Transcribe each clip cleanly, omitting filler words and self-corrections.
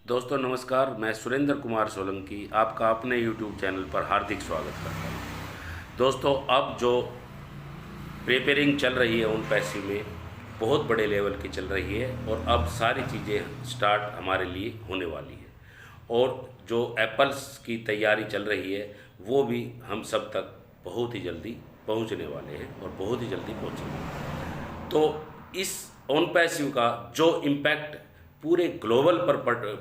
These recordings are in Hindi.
दोस्तों नमस्कार, मैं सुरेंद्र कुमार सोलंकी आपका अपने YouTube चैनल पर हार्दिक स्वागत करता हूँ। दोस्तों, अब जो प्रिपेयरिंग चल रही है उन पैसे में बहुत बड़े लेवल की चल रही है और अब सारी चीज़ें स्टार्ट हमारे लिए होने वाली है और जो एप्पल्स की तैयारी चल रही है वो भी हम सब तक बहुत ही जल्दी पहुंचने वाले हैं और बहुत ही जल्दी पहुंचेंगे। तो इस ऑन पैसिव का जो इम्पैक्ट पूरे ग्लोबल पर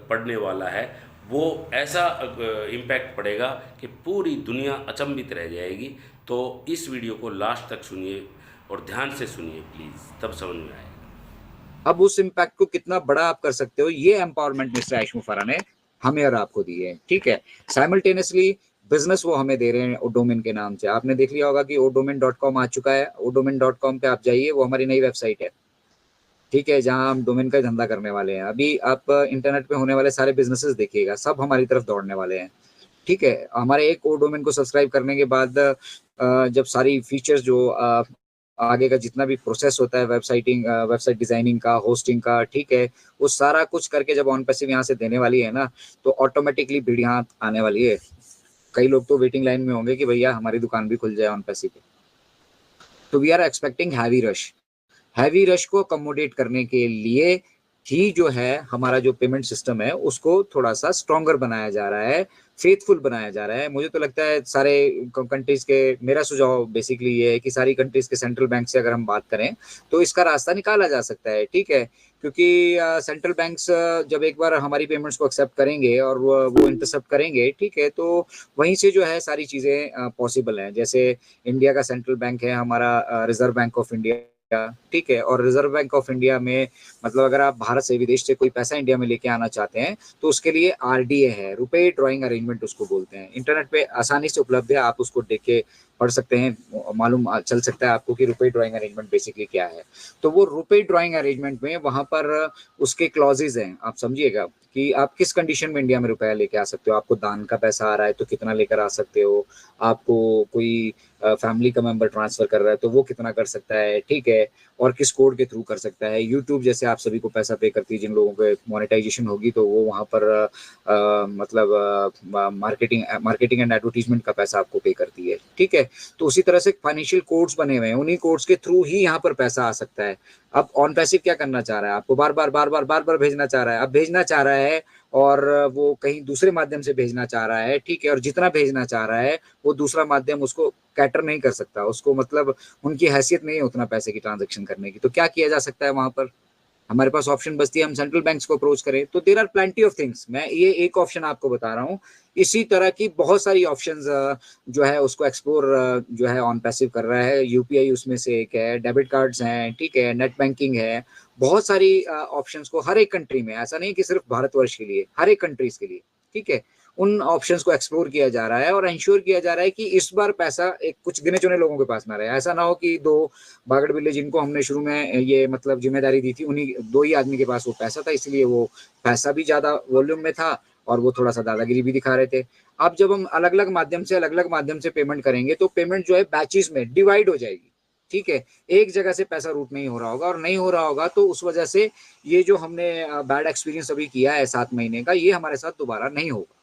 पड़ने वाला है वो ऐसा इम्पैक्ट पड़ेगा कि पूरी दुनिया अचंभित रह जाएगी। तो इस वीडियो को लास्ट तक सुनिए और ध्यान से सुनिए प्लीज़, तब समझ में आएगा। अब उस इम्पैक्ट को कितना बड़ा आप कर सकते हो, ये एम्पावरमेंट मिस्टर आयुष मुफारा ने हमें और आपको दी है। ठीक है, साइमल्टेनियसली बिजनेस वो हमें दे रहे हैं ओडोमिन के नाम से। आपने देख लिया होगा कि odomin.com आ चुका है। odomin.com पे आप जाइए, वो हमारी नई वेबसाइट है। ठीक है, जहां हम डोमेन का धंधा करने वाले हैं। अभी आप इंटरनेट पे होने वाले सारे बिजनेसेस देखिएगा, सब हमारी तरफ दौड़ने वाले हैं। ठीक है, हमारे एक डोमेन को सब्सक्राइब करने के बाद जब सारी फीचर्स जो आगे का जितना भी प्रोसेस होता है, वेबसाइट डिजाइनिंग का, होस्टिंग का, ठीक है, वो सारा कुछ करके जब ऑन पैसिव यहाँ से देने वाली है ना, तो ऑटोमेटिकली भीड़ यहाँ आने वाली है। कई लोग तो वेटिंग लाइन में होंगे कि भैया हमारी दुकान भी खुल जाए ऑन पैसिव पे। तो we are expecting heavy rush को अकोमोडेट करने के लिए ही जो है हमारा जो पेमेंट सिस्टम है उसको थोड़ा सा स्ट्रॉन्गर बनाया जा रहा है, फेथफुल बनाया जा रहा है। मुझे तो लगता है सारे कंट्रीज के, मेरा सुझाव बेसिकली ये है कि सारी कंट्रीज के सेंट्रल बैंक से अगर हम बात करें तो इसका रास्ता निकाला जा सकता है। ठीक है, क्योंकि सेंट्रल बैंक्स जब एक बार हमारी पेमेंट्स को एक्सेप्ट करेंगे और वो इंटरसेप्ट करेंगे, ठीक है, तो वहीं से जो है सारी चीज़ें पॉसिबल हैं। जैसे इंडिया का सेंट्रल बैंक है हमारा रिजर्व बैंक ऑफ इंडिया। ठीक है, और रिजर्व बैंक ऑफ इंडिया में मतलब अगर आप भारत से, विदेश से कोई पैसा इंडिया में लेके आना चाहते हैं तो उसके लिए आरडीए है, रुपए ड्रॉइंग अरेंजमेंट उसको बोलते हैं। इंटरनेट पे आसानी से उपलब्ध है, आप उसको देख के पढ़ सकते हैं, मालूम चल सकता है आपको कि रुपए ड्रॉइंग अरेंजमेंट बेसिकली क्या है। तो वो रुपए ड्रॉइंग अरेंजमेंट में वहां पर उसके क्लॉजेज हैं, आप समझिएगा कि आप किस कंडीशन में इंडिया में रुपया लेके आ सकते हो। आपको दान का पैसा आ रहा है तो कितना लेकर आ सकते हो, आपको कोई फैमिली का मेंबर ट्रांसफर कर रहा है तो वो कितना कर सकता है, ठीक है, और किस कोड के थ्रू कर सकता है। यूट्यूब जैसे आप सभी को पैसा पे करती है, जिन लोगों को मोनेटाइजेशन होगी तो वो वहाँ पर मतलब मार्केटिंग एंड एडवर्टीजमेंट का पैसा आपको पे करती है। ठीक है, तो उसी तरह से फाइनेंशियल कोड्स बने हुए हैं, उन्हीं कोड्स के थ्रू ही यहाँ पर पैसा आ सकता है। अब ऑन पैसिव क्या करना चाह रहा है, आपको बार बार भेजना चाह रहा है। अब भेजना चाह रहा है और वो कहीं दूसरे माध्यम से भेजना चाह रहा है। ठीक है, और जितना भेजना चाह रहा है वो दूसरा माध्यम उसको कैटर नहीं कर सकता, उसको मतलब उनकी हैसियत नहीं है उतना पैसे की ट्रांजेक्शन करने की। तो क्या किया जा सकता है वहां पर, हमारे पास ऑप्शन बचती है हम सेंट्रल बैंक्स को अप्रोच करें। तो there are plenty of things, मैं ये एक ऑप्शन आपको बता रहा हूँ। इसी तरह की बहुत सारी ऑप्शंस जो है उसको एक्सप्लोर जो है ऑन पैसिव कर रहा है। यूपीआई उसमें से एक है, डेबिट कार्ड्स हैं, ठीक है, नेट बैंकिंग है, बहुत सारी ऑप्शंस को हर एक कंट्री में, ऐसा नहीं कि सिर्फ भारतवर्ष के लिए, हर एक कंट्रीज के लिए, ठीक है, उन ऑप्शंस को एक्सप्लोर किया जा रहा है और इंश्योर किया जा रहा है कि इस बार पैसा एक कुछ गिने चुने लोगों के पास ना रहे। ऐसा ना हो कि दो बागड़ बिल्ले जिनको हमने शुरू में ये मतलब जिम्मेदारी दी थी, उन्हीं दो ही आदमी के पास वो पैसा था, इसलिए वो पैसा भी ज्यादा वॉल्यूम में था और वो थोड़ा सा दादागिरी भी दिखा रहे थे। अब जब हम अलग अलग माध्यम से पेमेंट करेंगे तो पेमेंट जो है बैचेस में डिवाइड हो जाएगी। ठीक है, एक जगह से पैसा रूट नहीं हो रहा होगा, और नहीं हो रहा होगा तो उस वजह से ये जो हमने बैड एक्सपीरियंस अभी किया है 7 महीने का, ये हमारे साथ दोबारा नहीं होगा।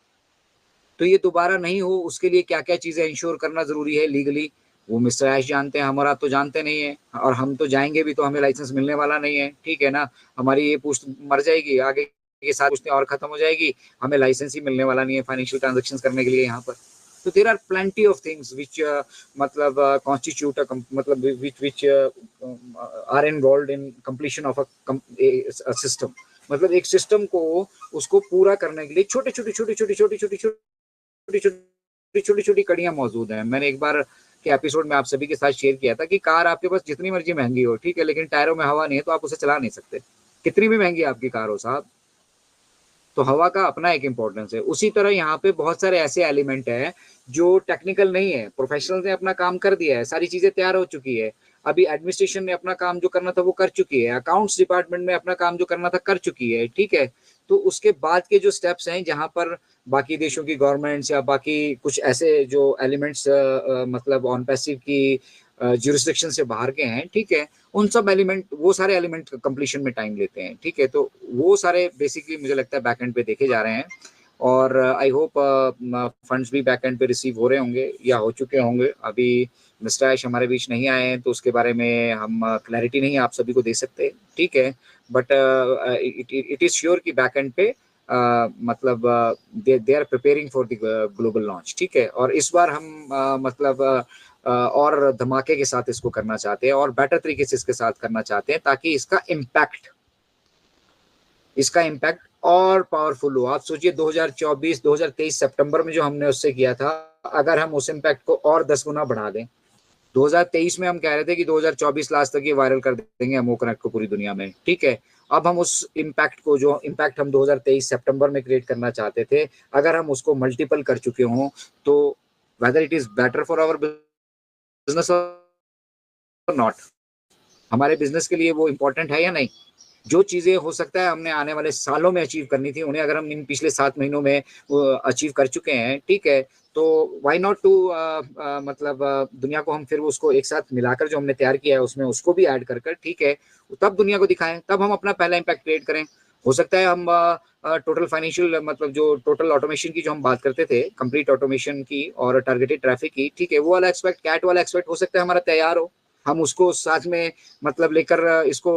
तो ये दोबारा नहीं हो उसके लिए क्या क्या चीजें इंश्योर करना जरूरी है लीगली, वो मिस्टर ऐश जानते हैं, हमारा तो जानते नहीं है। और हम तो जाएंगे भी तो हमें लाइसेंस मिलने वाला नहीं है। ठीक है ना, हमारी ये पोस्ट मर जाएगी, आगे के साथ पुश्तें और खत्म हो जाएगी, हमें लाइसेंस ही मिलने वाला नहीं है फाइनेंशियल ट्रांजेक्शन करने के लिए यहाँ पर। तो there are plenty of things which मतलब कॉन्स्टिट्यूट मतलब which are involve in completion of a system. मतलब एक सिस्टम को उसको पूरा करने के लिए छोटे छोटे छोटी छोटी छोटी छोटी छोटी छोटी छोटी छोटी कड़ियां मौजूद हैं। मैंने एक बार के एपिसोड में आप सभी के साथ शेयर किया था कि कार आपके पास जितनी मर्जी महंगी हो, ठीक है, लेकिन टायरों में हवा नहीं है तो आप उसे चला नहीं सकते, कितनी भी महंगी आपकी कार हो साहब। तो हवा का अपना एक इम्पोर्टेंस है। उसी तरह यहाँ पे बहुत सारे ऐसे एलिमेंट हैं जो टेक्निकल नहीं है, प्रोफेशनल ने अपना काम कर दिया है, सारी चीजें तैयार हो चुकी है। अभी एडमिनिस्ट्रेशन ने अपना काम जो करना था वो कर चुकी है, अकाउंट्स डिपार्टमेंट में अपना काम जो करना था कर चुकी है। ठीक है, तो उसके बाद के जो स्टेप्स हैं जहां पर बाकी देशों की गवर्नमेंट्स या बाकी कुछ ऐसे जो एलिमेंट्स मतलब ऑन पैसिव की ज्यूरिसडिक्शन से बाहर के हैं, ठीक है, उन सब एलिमेंट, वो सारे एलिमेंट कंप्लीशन में टाइम लेते हैं, ठीक है। तो वो सारे बेसिकली मुझे लगता है बैक एंड पे देखे जा रहे हैं, और आई होप फंड्स भी बैक एंड पे रिसीव हो रहे होंगे या हो चुके होंगे। अभी मिस्टर ऐश हमारे बीच नहीं आए हैं तो उसके बारे में हम क्लैरिटी नहीं आप सभी को दे सकते, ठीक है। बट इट इज श्योर कि बैक एंड पे मतलब they are preparing for the global launch, ठीक है। और इस बार हम मतलब और धमाके के साथ इसको करना चाहते हैं और बेटर तरीके से इसके साथ करना चाहते हैं, ताकि इसका इम्पैक्ट और पावरफुल हो। आप सोचिए 2024 2023 सितंबर में जो हमने उससे किया था, अगर हम उस इम्पैक्ट को और 10 गुना बढ़ा दें, 2023 में हम कह रहे थे कि 2024 लास्ट तक ये वायरल कर देंगे अमो कनेक्ट को पूरी दुनिया में, ठीक है। अब हम उस इम्पैक्ट को, जो इम्पैक्ट हम 2023 सितंबर में क्रिएट करना चाहते थे, अगर हम उसको मल्टीपल कर चुके हों, तो whether it is better for our business और नॉट, हमारे बिजनेस के लिए वो इम्पोर्टेंट है या नहीं। जो चीजें हो सकता है हमने आने वाले सालों में अचीव करनी थी, उन्हें अगर हम इन पिछले 7 महीनों में अचीव कर चुके हैं, ठीक है, तो व्हाई नॉट टू मतलब दुनिया को हम फिर उसको एक साथ मिलाकर जो हमने तैयार किया है उसमें उसको भी ऐड कर कर, ठीक है, तब दुनिया को दिखाएं, तब हम अपना पहला इम्पैक्ट क्रिएट करें। हो सकता है हम टोटल फाइनेंशियल, मतलब जो टोटल ऑटोमेशन की जो हम बात करते थे, कंप्लीट ऑटोमेशन की और टारगेटेड ट्रैफिक की, ठीक है, वो वाला एक्सपेक्ट, कैट वाला एक्सपेक्ट हो सकता है हमारा तैयार हो, हम उसको साथ में मतलब लेकर इसको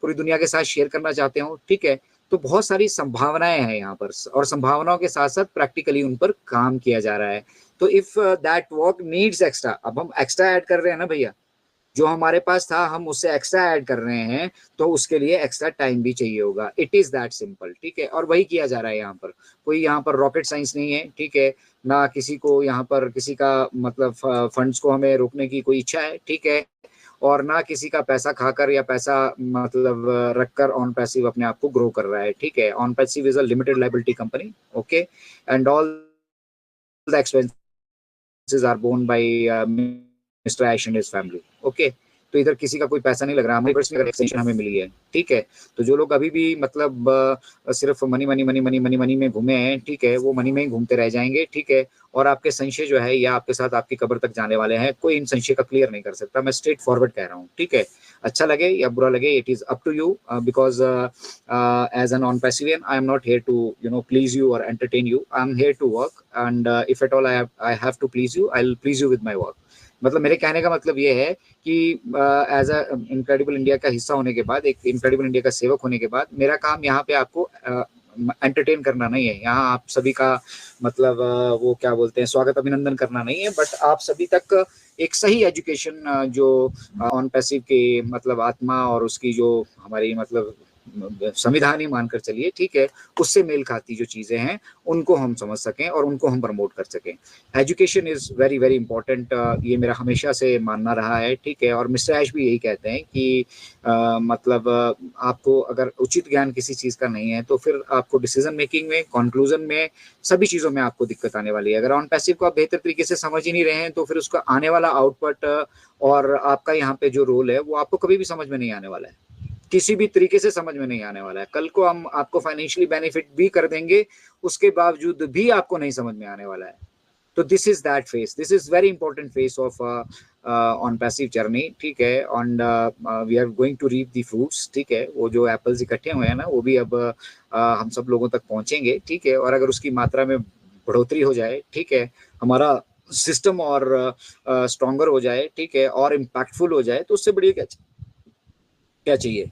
पूरी दुनिया के साथ शेयर करना चाहते हो, ठीक है। तो बहुत सारी संभावनाएं हैं यहाँ पर, और संभावनाओं के साथ साथ प्रैक्टिकली उन पर काम किया जा रहा है। तो if that work needs extra, अब हम एक्स्ट्रा ऐड कर रहे हैं ना भैया, जो हमारे पास था हम उससे एक्स्ट्रा ऐड कर रहे हैं, तो उसके लिए एक्स्ट्रा टाइम भी चाहिए होगा। इट इज दैट सिंपल, ठीक है। और वही किया जा रहा है यहाँ पर, कोई यहाँ पर रॉकेट साइंस नहीं है, ठीक है ना। किसी को यहाँ पर किसी का मतलब फंड्स को हमें रोकने की कोई इच्छा है, ठीक है, और ना किसी का पैसा खाकर या पैसा मतलब रखकर ऑन पैसिव अपने आप को ग्रो कर रहा है, ठीक है। ONPASSIVE is a limited liability company, okay, and all the expenses are borne by mister Ash and his family, okay. तो इधर किसी का कोई पैसा नहीं लग रहा, हमारी पर्सनल एक्सटेंशन हमें मिली है, ठीक है। तो जो लोग अभी भी मतलब सिर्फ money money money money money money में घूमे हैं, ठीक है, वो मनी में ही घूमते रह जाएंगे, ठीक है। और आपके संशय जो है या आपके साथ आपकी कब्र तक जाने वाले हैं, कोई इन संशय का क्लियर नहीं कर सकता। मैं स्ट्रेट फॉरवर्ड कह रहा हूँ, ठीक है। अच्छा लगे या बुरा लगे, it is up to you, because as an on passivian I am not here to please you और entertain you, I am here to work, and if at all I have to please you, I will please you with my work. मतलब मेरे कहने का मतलब ये है कि एज अ इनक्रेडिबल इंडिया का हिस्सा होने के बाद, एक इनक्रेडिबल इंडिया का सेवक होने के बाद, मेरा काम यहाँ पे आपको एंटरटेन करना नहीं है, यहाँ आप सभी का मतलब वो क्या बोलते हैं, स्वागत अभिनंदन करना नहीं है, बट आप सभी तक एक सही एजुकेशन जो ऑन पैसिव के मतलब आत्मा और उसकी जो हमारी मतलब संविधान ही मानकर चलिए, ठीक है, उससे मेल खाती जो चीजें हैं उनको हम समझ सकें और उनको हम प्रमोट कर सकें। Education is very very important, ये मेरा हमेशा से मानना रहा है, ठीक है। और मिस्टर ऐश भी यही कहते हैं कि मतलब आपको अगर उचित ज्ञान किसी चीज का नहीं है तो फिर आपको डिसीजन मेकिंग में, कंक्लूजन में, सभी चीजों में आपको दिक्कत आने वाली है। अगर ऑन पैसिव को आप बेहतर तरीके से समझ ही नहीं रहे हैं तो फिर उसका आने वाला आउटपुट और आपका यहाँ पे जो रोल है वो आपको कभी भी समझ में नहीं आने वाला है, किसी भी तरीके से समझ में नहीं आने वाला है। कल को हम आपको फाइनेंशियली बेनिफिट भी कर देंगे, उसके बावजूद भी आपको नहीं समझ में आने वाला है। तो this is that phase, this is very important phase of ONPASSIVE journey, ठीक है। On we are going to reap the fruits, ठीक है। वो जो एप्पल्स इकट्ठे हुए हैं ना, वो भी अब हम सब लोगों तक पहुंचेंगे, ठीक है। और अगर उसकी मात्रा में बढ़ोतरी हो जाए, ठीक है, हमारा सिस्टम और स्ट्रॉन्गर हो जाए, ठीक है, और इम्पैक्टफुल हो जाए, तो उससे बढ़िया क्या चाहिए।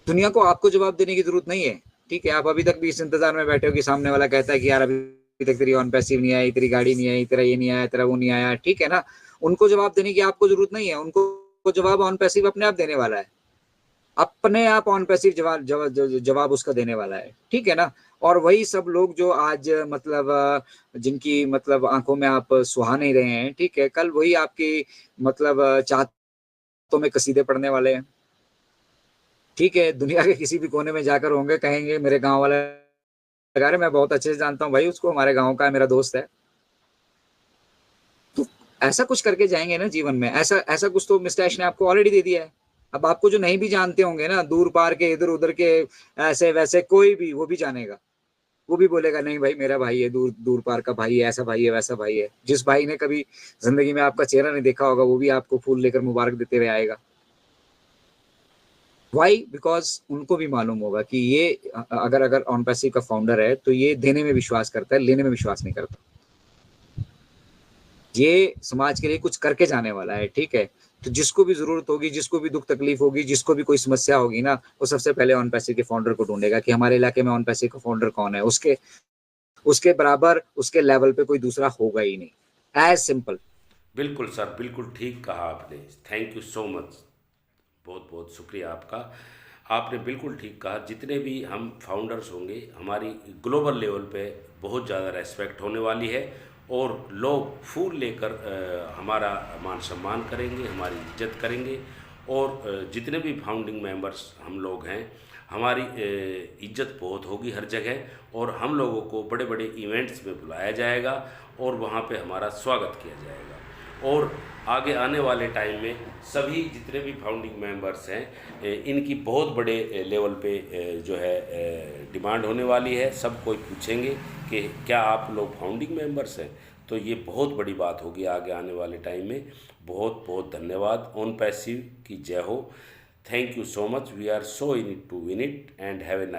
दुनिया को आपको जवाब देने की जरूरत नहीं है, ठीक है। आप अभी तक भी इस इंतजार में बैठे हो कि सामने वाला कहता है कि यार अभी तक तेरी ऑन पैसिव नहीं आई, तेरी गाड़ी नहीं आई, तेरा ये नहीं आया, तेरा वो नहीं आया, ठीक है ना। उनको जवाब देने की आपको जरूरत नहीं है, उनको जवाब ऑन पैसिव अपने आप देने वाला है, अपने आप ऑन पैसिव जवाब उसका देने वाला है, ठीक है ना। और वही सब लोग जो आज मतलब जिनकी मतलब आंखों में आप सुहा नहीं रहे हैं, ठीक है, कल वही आपकी मतलब चाहतों में कसीदे पढ़ने वाले हैं, ठीक है। दुनिया के किसी भी कोने में जाकर होंगे, कहेंगे मेरे गांव वाला लगा रहे, मैं बहुत अच्छे से जानता हूँ भाई उसको, हमारे गांव का है, मेरा दोस्त है। तो ऐसा कुछ करके जाएंगे ना जीवन में, ऐसा ऐसा कुछ तो मिस्टर ऐश ने आपको ऑलरेडी दे दिया है। अब आपको जो नहीं भी जानते होंगे ना, दूर पार के, इधर उधर के, ऐसे वैसे कोई भी, वो भी जानेगा, वो भी बोलेगा नहीं भाई मेरा भाई है, दूर दूर पार का भाई है, ऐसा भाई है वैसा भाई है। जिस भाई ने कभी जिंदगी में आपका चेहरा नहीं देखा होगा वो भी आपको फूल लेकर मुबारक देते हुए आएगा। वाई? बिकॉज उनको भी मालूम होगा कि ये अगर अगर ऑन पैसिव का फाउंडर है तो ये देने में विश्वास करता है, लेने में विश्वास नहीं करता। ये समाज के लिए कुछ करके जाने वाला है, ठीक है। तो जिसको भी जरूरत होगी, जिसको भी दुख तकलीफ होगी, जिसको भी कोई समस्या होगी ना, वो सबसे पहले ऑन पैसिव के फाउंडर को ढूंढेगा कि हमारे इलाके में ऑन पैसिव का फाउंडर कौन है। उसके उसके बराबर, उसके लेवल पे कोई दूसरा होगा ही नहीं। As simple. बिल्कुल सर, बिल्कुल ठीक कहा आपने। थैंक यू सो मच, बहुत बहुत शुक्रिया आपका। आपने बिल्कुल ठीक कहा। जितने भी हम फाउंडर्स होंगे, हमारी ग्लोबल लेवल पे बहुत ज़्यादा रेस्पेक्ट होने वाली है और लोग फूल लेकर हमारा मान सम्मान करेंगे, हमारी इज्जत करेंगे। और जितने भी फाउंडिंग मेंबर्स हम लोग हैं, हमारी इज्जत बहुत होगी हर जगह। और हम लोगों को बड़े बड़े इवेंट्स में बुलाया जाएगा और वहाँ पे हमारा स्वागत किया जाएगा। और आगे आने वाले टाइम में सभी जितने भी फाउंडिंग मेंबर्स हैं, इनकी बहुत बड़े लेवल पे जो है डिमांड होने वाली है। सब कोई पूछेंगे कि क्या आप लोग फाउंडिंग मेंबर्स हैं, तो ये बहुत बड़ी बात होगी आगे आने वाले टाइम में। बहुत बहुत धन्यवाद। ऑन पैसिव की जय हो। Thank you so much. We are so in it to win it and have a nice